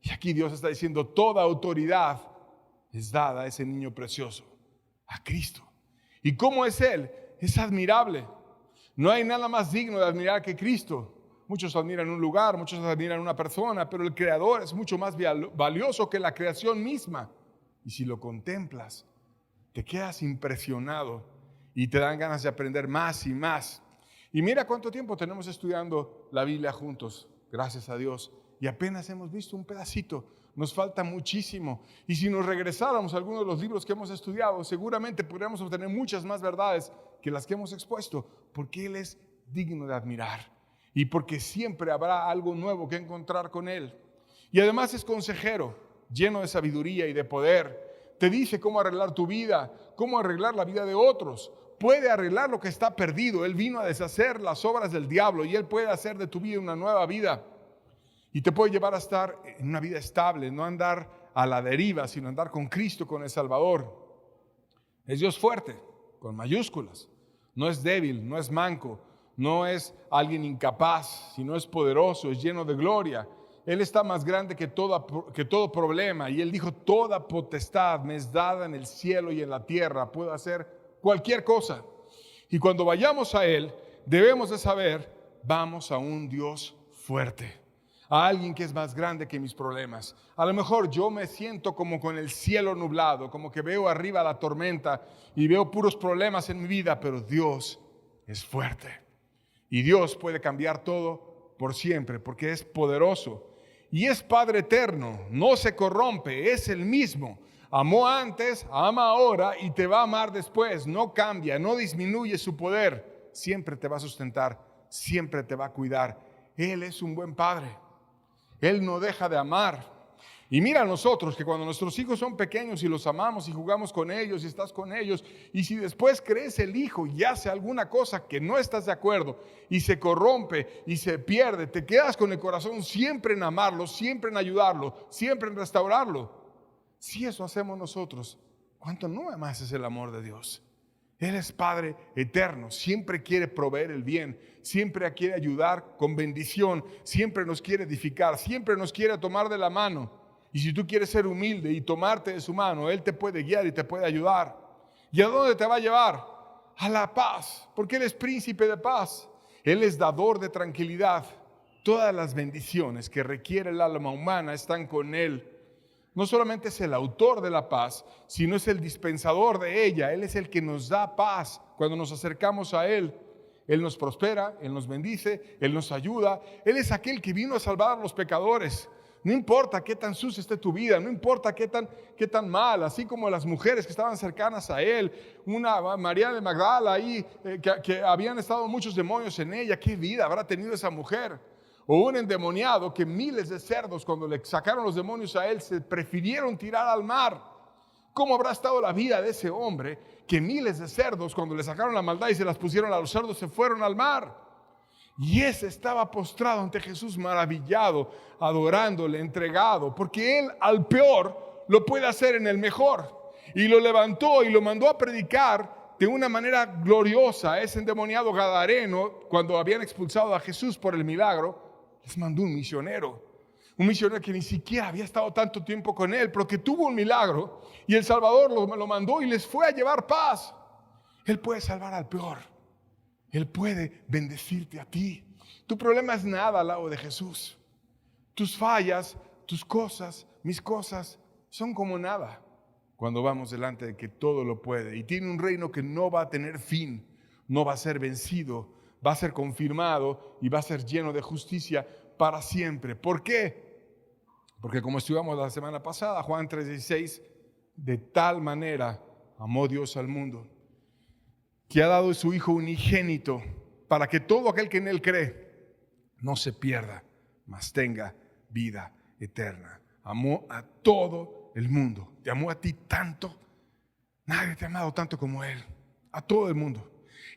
S1: Y aquí Dios está diciendo, toda autoridad es dada a ese niño precioso, a Cristo. ¿Y cómo es Él? es admirable. No hay nada más digno de admirar que Cristo. Muchos admiran un lugar, muchos admiran una persona, pero el Creador es mucho más valioso que la creación misma. Y si lo contemplas, te quedas impresionado y te dan ganas de aprender más y más. Y mira cuánto tiempo tenemos estudiando la Biblia juntos, gracias a Dios. Y apenas hemos visto un pedacito, nos falta muchísimo. Y si nos regresáramos a algunos de los libros que hemos estudiado, seguramente podríamos obtener muchas más verdades que las que hemos expuesto, porque Él es digno de admirar y porque siempre habrá algo nuevo que encontrar con Él. Y además es consejero, lleno de sabiduría y de poder. Te dice cómo arreglar tu vida, cómo arreglar la vida de otros. Puede arreglar lo que está perdido. Él vino a deshacer las obras del diablo y Él puede hacer de tu vida una nueva vida. Y te puede llevar a estar en una vida estable, no andar a la deriva, sino andar con Cristo, con el Salvador. Es Dios fuerte, con mayúsculas. No es débil, no es manco, no es alguien incapaz, sino es poderoso, es lleno de gloria. Él está más grande que todo problema. Y Él dijo, toda potestad me es dada en el cielo y en la tierra. Puedo hacer cualquier cosa. Y cuando vayamos a Él, debemos de saber, vamos a un Dios fuerte. A alguien que es más grande que mis problemas. A lo mejor yo me siento como con el cielo nublado, como que veo arriba la tormenta y veo puros problemas en mi vida, pero Dios es fuerte. Y Dios puede cambiar todo por siempre, porque es poderoso. Y es Padre eterno, no se corrompe, es el mismo. Amó antes, ama ahora y te va a amar después. No cambia, no disminuye su poder. Siempre te va a sustentar, siempre te va a cuidar. Él es un buen Padre. Él no deja de amar. Y mira a nosotros que cuando nuestros hijos son pequeños y los amamos y jugamos con ellos y estás con ellos, y si después crece el hijo y hace alguna cosa que no estás de acuerdo y se corrompe y se pierde, te quedas con el corazón siempre en amarlo, siempre en ayudarlo, siempre en restaurarlo. Si eso hacemos nosotros, ¿cuánto no más es el amor de Dios? Él es Padre eterno, siempre quiere proveer el bien, siempre quiere ayudar con bendición, siempre nos quiere edificar, siempre nos quiere tomar de la mano. Y si tú quieres ser humilde y tomarte de su mano, Él te puede guiar y te puede ayudar. ¿Y a dónde te va a llevar? A la paz, porque Él es príncipe de paz. Él es dador de tranquilidad. Todas las bendiciones que requiere el alma humana están con Él. No solamente es el autor de la paz, sino es el dispensador de ella. Él es el que nos da paz cuando nos acercamos a Él. Él nos prospera, Él nos bendice, Él nos ayuda. Él es aquel que vino a salvar a los pecadores. No importa qué tan sucia esté tu vida, no importa qué tan mal, así como las mujeres que estaban cercanas a Él, una María de Magdala ahí, que habían estado muchos demonios en ella. ¿Qué vida habrá tenido esa mujer? O un endemoniado que miles de cerdos, cuando le sacaron los demonios a él, se prefirieron tirar al mar. ¿Cómo habrá estado la vida de ese hombre que miles de cerdos, cuando le sacaron la maldad y se las pusieron a los cerdos, se fueron al mar? Y ese estaba postrado ante Jesús, maravillado, adorándole, entregado, porque Él al peor lo puede hacer en el mejor. Y lo levantó y lo mandó a predicar de una manera gloriosa. Ese endemoniado gadareno, cuando habían expulsado a Jesús por el milagro, les mandó un misionero que ni siquiera había estado tanto tiempo con Él, pero que tuvo un milagro y el Salvador lo mandó y les fue a llevar paz. Él puede salvar al peor. Él puede bendecirte a ti. Tu problema es nada al lado de Jesús. Tus fallas, tus cosas, mis cosas son como nada cuando vamos delante de que todo lo puede. Y tiene un reino que no va a tener fin, no va a ser vencido, va a ser confirmado y va a ser lleno de justicia para siempre. ¿Por qué? Porque como estudiamos la semana pasada, Juan 3:16, de tal manera amó Dios al mundo, que ha dado su Hijo unigénito, para que todo aquel que en Él cree no se pierda, mas tenga vida eterna. Amó a todo el mundo. Te amó a ti tanto. Nadie te ha amado tanto como Él. A todo el mundo.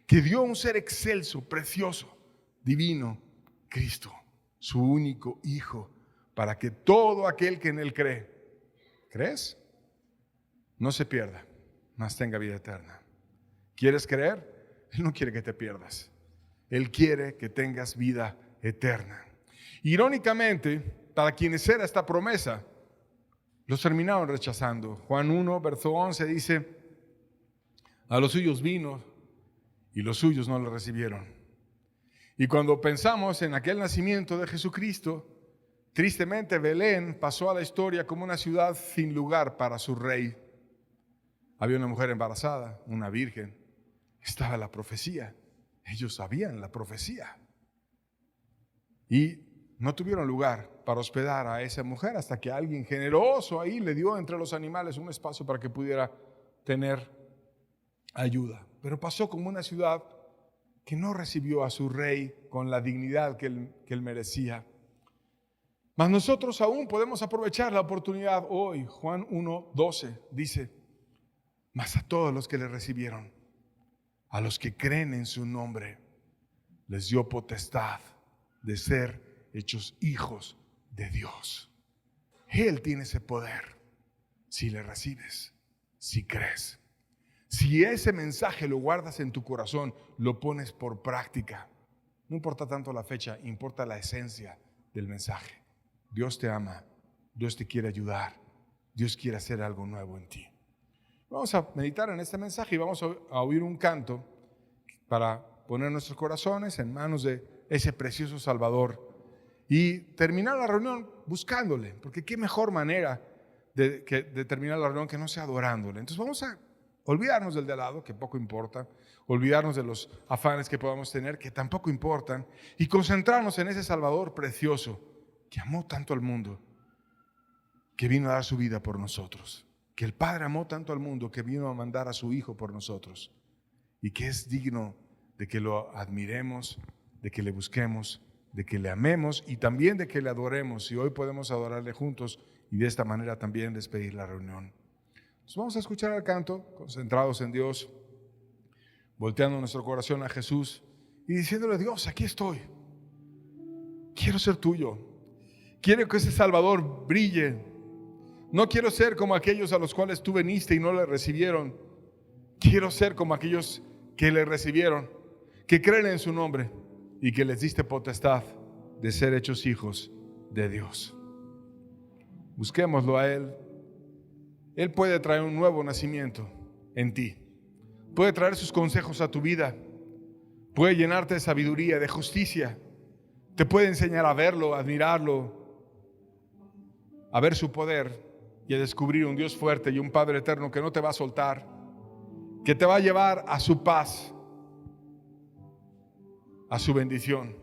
S1: Que dio a un ser excelso, precioso, divino, Cristo, su único Hijo, para que todo aquel que en Él cree, ¿crees? No se pierda, mas tenga vida eterna. ¿Quieres creer? Él no quiere que te pierdas. Él quiere que tengas vida eterna. Irónicamente, para quienes era esta promesa, los terminaron rechazando. Juan 1, verso 11 dice, a los suyos vino y los suyos no le recibieron. Y cuando pensamos en aquel nacimiento de Jesucristo, tristemente Belén pasó a la historia como una ciudad sin lugar para su rey. Había una mujer embarazada, una virgen. Estaba la profecía. Ellos sabían la profecía. Y no tuvieron lugar para hospedar a esa mujer hasta que alguien generoso ahí le dio entre los animales un espacio para que pudiera tener ayuda. Pero pasó como una ciudad que no recibió a su rey con la dignidad que él merecía. Mas nosotros aún podemos aprovechar la oportunidad hoy. Juan 1:12 dice: mas a todos los que le recibieron, a los que creen en su nombre, les dio potestad de ser hechos hijos de Dios. Él tiene ese poder si le recibes, si crees. Si ese mensaje lo guardas en tu corazón, lo pones por práctica. No importa tanto la fecha, importa la esencia del mensaje. Dios te ama, Dios te quiere ayudar, Dios quiere hacer algo nuevo en ti. Vamos a meditar en este mensaje y vamos a oír un canto para poner nuestros corazones en manos de ese precioso Salvador y terminar la reunión buscándole, porque qué mejor manera de terminar la reunión que no sea adorándole. Entonces vamos a olvidarnos del de al lado, que poco importa, olvidarnos de los afanes que podamos tener, que tampoco importan, y concentrarnos en ese Salvador precioso que amó tanto al mundo, que vino a dar su vida por nosotros, que el Padre amó tanto al mundo que vino a mandar a su Hijo por nosotros, y que es digno de que lo admiremos, de que le busquemos, de que le amemos y también de que le adoremos. Y hoy podemos adorarle juntos y de esta manera también despedir la reunión. Entonces vamos a escuchar el canto, concentrados en Dios, volteando nuestro corazón a Jesús y diciéndole: Dios, aquí estoy, quiero ser tuyo, quiero que ese Salvador brille. No quiero ser como aquellos a los cuales tú viniste y no le recibieron. Quiero ser como aquellos que le recibieron, que creen en su nombre y que les diste potestad de ser hechos hijos de Dios. Busquémoslo a Él. Él puede traer un nuevo nacimiento en ti. Puede traer sus consejos a tu vida. Puede llenarte de sabiduría, de justicia. Te puede enseñar a verlo, a admirarlo, a ver su poder y a descubrir un Dios fuerte y un Padre eterno que no te va a soltar, que te va a llevar a su paz, a su bendición,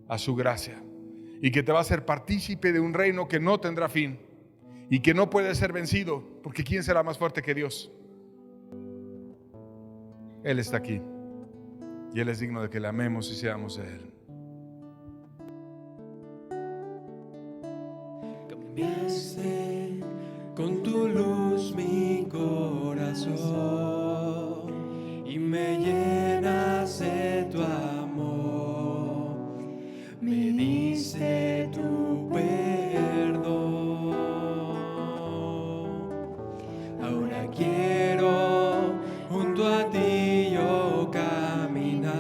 S1: a su gracia, y que te va a hacer partícipe de un reino que no tendrá fin y que no puede ser vencido, porque ¿quién será más fuerte que Dios? Él está aquí y Él es digno de que le amemos y seamos de Él.
S2: Cambiaste con tu luz mi corazón y me llenas de tu amor, me diste tu perdón. Ahora quiero junto a ti yo caminar,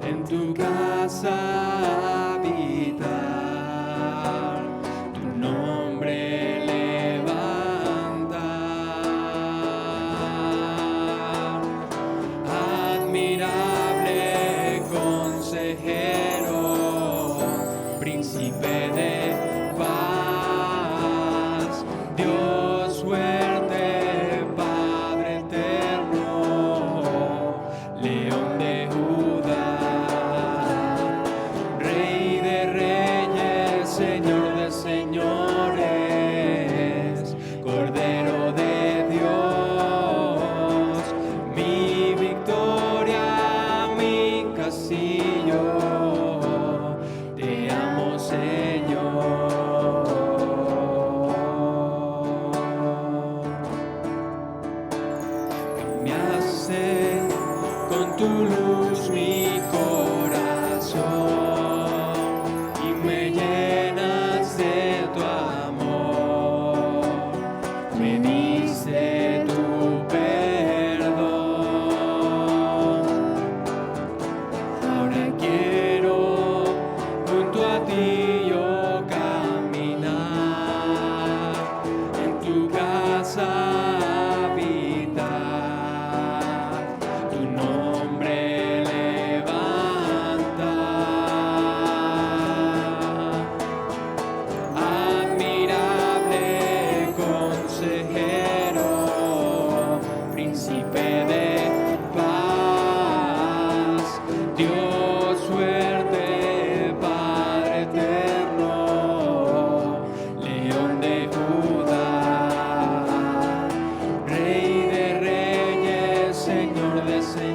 S2: en tu casa habitar, tu nombre levantar. Admirable consejero, príncipe de paz, Dios fuerte, Padre eterno, León de Judá, Rey de reyes, Señor de señores, Cordero de Dios, mi victoria, mi castillo, te amo, Señor. Cambiaste con tu luz mi corazón y me llenas de tu amor, me diste tu perdón. Ahora quiero junto a ti yo caminar, en tu casa habitar, tu nombre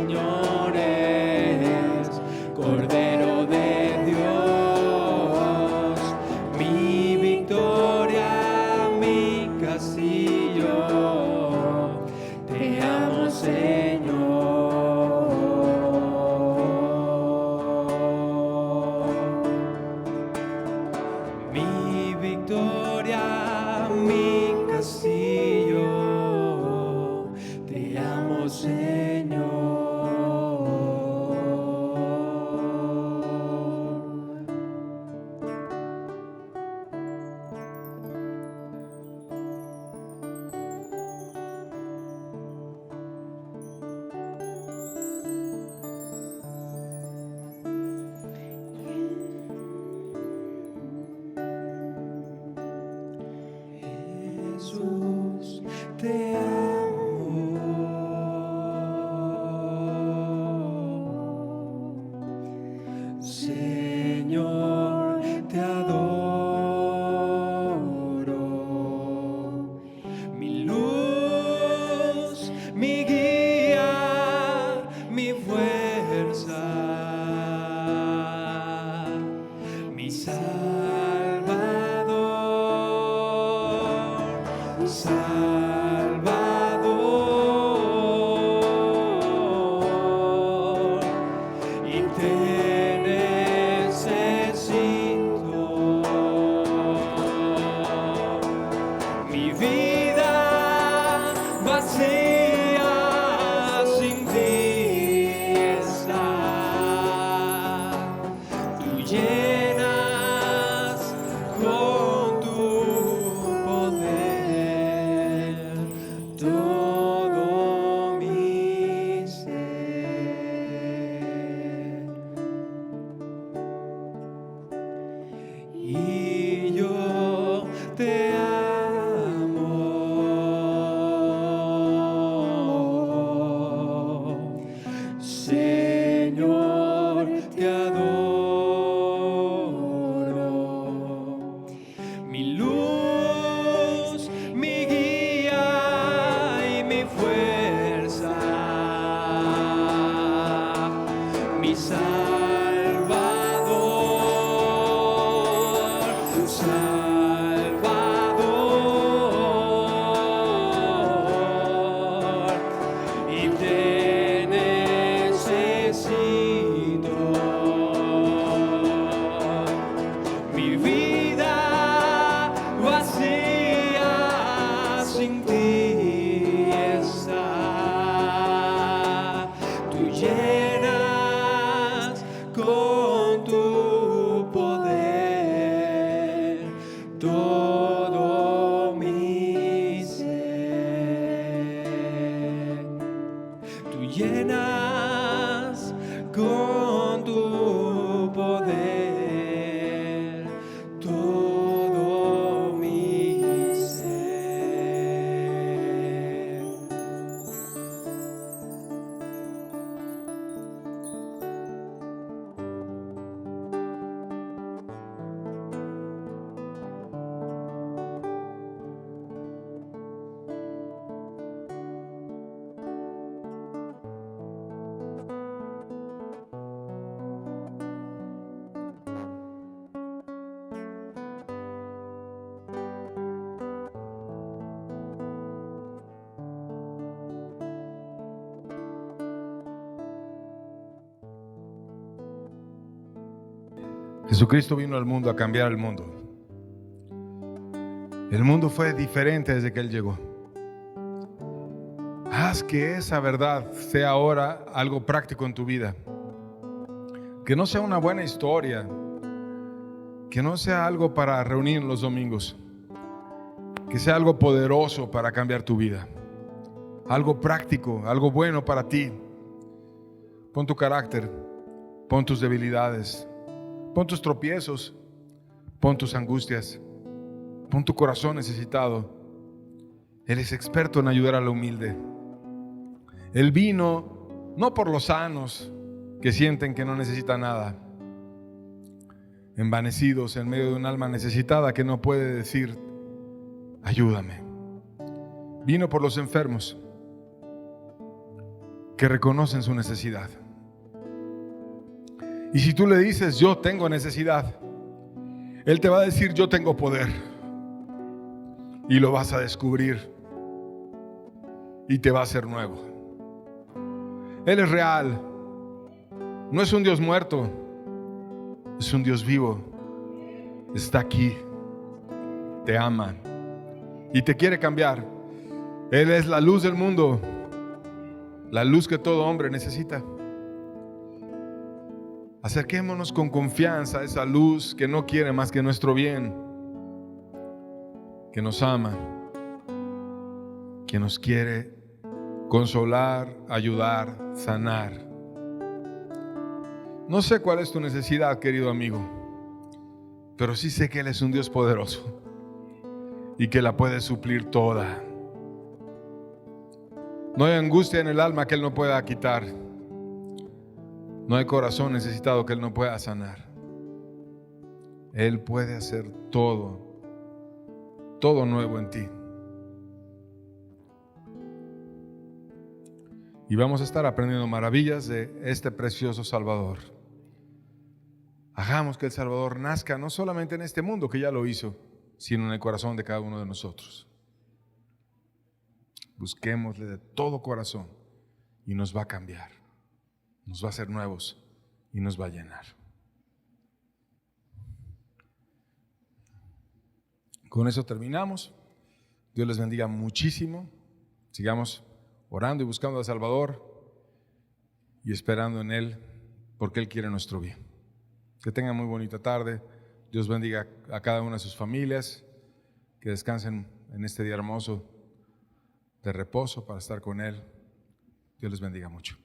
S2: señores, Cordero de Dios, mi victoria, mi castillo, te amo, Señor. Mi victoria, mi castillo, te amo, Señor. Jesús, te amo. Señor, te adoro. Mi luz, mi guía, mi fuerza, mi Salvador, mi Salvador, y te necesito. Mi vida vacía sin ti está. Tú llenas con tu poder todo mi ser. Y yo te amo. Señor, te adoro. Mi luz, mi guía y mi fuerza, mi Salvador, Salvador, y te necesito. Mi vida vacía sin ti está. Tú llenas con tu poder todo mi ser. Tú llenas con tu poder todo mi ser.
S1: Jesucristo vino al mundo a cambiar el mundo. El mundo fue diferente desde que Él llegó. Haz que esa verdad sea ahora algo práctico en tu vida. Que no sea una buena historia. Que no sea algo para reunir los domingos. Que sea algo poderoso para cambiar tu vida. Algo práctico, algo bueno para ti. Pon tu carácter, pon tus debilidades, pon tus tropiezos, pon tus angustias, pon tu corazón necesitado. Él es experto en ayudar al humilde. Él vino no por los sanos que sienten que no necesitan nada, envanecidos en medio de un alma necesitada que no puede decir, ayúdame. Vino por los enfermos, que reconocen su necesidad. Y si tú le dices, yo tengo necesidad, Él te va a decir, yo tengo poder. Y lo vas a descubrir. Y te va a hacer nuevo. Él es real. No es un Dios muerto. Es un Dios vivo. Está aquí. Te ama. Y te quiere cambiar. Él es la luz del mundo. La luz que todo hombre necesita. Acerquémonos con confianza a esa luz que no quiere más que nuestro bien, que nos ama, que nos quiere consolar, ayudar, sanar. No sé cuál es tu necesidad, querido amigo, pero sí sé que Él es un Dios poderoso y que la puede suplir toda. No hay angustia en el alma que Él no pueda quitar. No hay corazón necesitado que Él no pueda sanar. Él puede hacer todo nuevo en ti. Y vamos a estar aprendiendo maravillas de este precioso Salvador. Hagamos que el Salvador nazca no solamente en este mundo, que ya lo hizo, sino en el corazón de cada uno de nosotros. Busquémosle de todo corazón y nos va a cambiar. Nos va a hacer nuevos y nos va a llenar. Con eso terminamos. Dios les bendiga muchísimo. Sigamos orando y buscando al Salvador y esperando en Él, porque Él quiere nuestro bien. Que tengan muy bonita tarde. Dios bendiga a cada una de sus familias. Que descansen en este día hermoso de reposo para estar con Él. Dios les bendiga mucho.